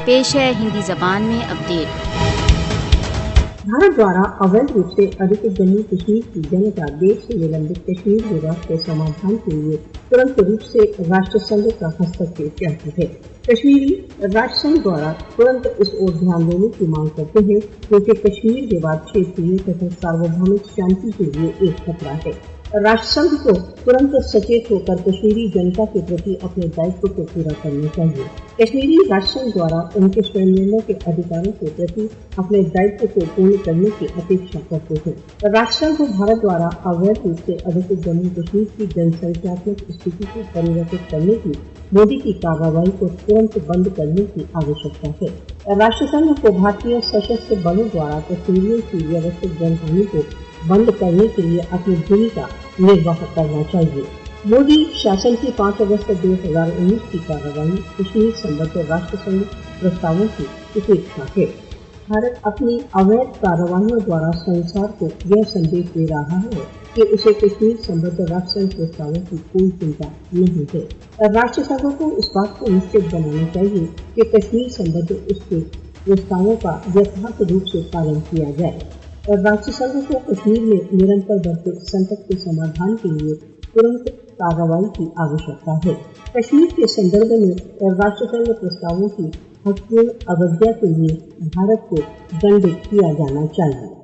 پیش ہے ہندی زبان میں اپڈیٹ۔ بھارت دوارا अवैध रूप से अधिकृत जम्मू कश्मीर की जनता देश से निलंबित कश्मीर विवाद के समाधान के लिए तुरंत रूप से राष्ट्र संघ का हस्तक्षेप चाहती है। कश्मीरी राष्ट्र संघ द्वारा तुरंत इस ओर ध्यान देने की मांग करते हैं क्योंकि कश्मीर विवाद क्षेत्रीय तथा सार्वभौमिक शांति के लिए एक खतरा है। राष्ट्र संघ को तुरंत सचेत होकर कश्मीरी जनता के प्रति अपने दायित्व को पूरा करना चाहिए। कश्मीरी राष्ट्र संघ द्वारा उनके स्वयं निर्णय के अधिकारों के प्रति अपने दायित्व को पूर्ण करने की अपेक्षा करते हैं। राष्ट्र संघ को भारत द्वारा अवैध रूप से अधिकृत जम्मू कश्मीर की जनसंख्यात्मक स्थिति को परिवर्तित करने की मोदी की कार्रवाई को तुरंत बंद करने की आवश्यकता है। राष्ट्र संघ को भारतीय सशस्त्र बलों द्वारा कश्मीरियों की व्यवस्थित जनहानि को बंद करने के लिए अपनी भूमिका निर्वाह करना चाहिए। मोदी शासन की 5 अगस्त 2019 की कार्रवाई कश्मीर संबंधी राष्ट्र संघ प्रस्तावों की उपेक्षा है। भारत अपनी अवैध कार्रवाइयों द्वारा संसार को यह संदेश दे रहा है कि उसे कश्मीर संबंधी राष्ट्र संघ प्रस्तावों की कोई चिंता नहीं है। राष्ट्र संघ को इस बात को निश्चित बनाना चाहिए कि कश्मीर संबंधी उसके प्रस्तावों का यथार्थ रूप से पालन किया जाए और राष्ट्र संघ को कश्मीर में निरंतर बढ़ते संकट के समाधान के लिए तुरंत कार्रवाई की आवश्यकता है। कश्मीर के संदर्भ में राष्ट्र संघ प्रस्तावों की हकपूर्ण अवज्ञा के लिए भारत को दंडित किया जाना चाहिए।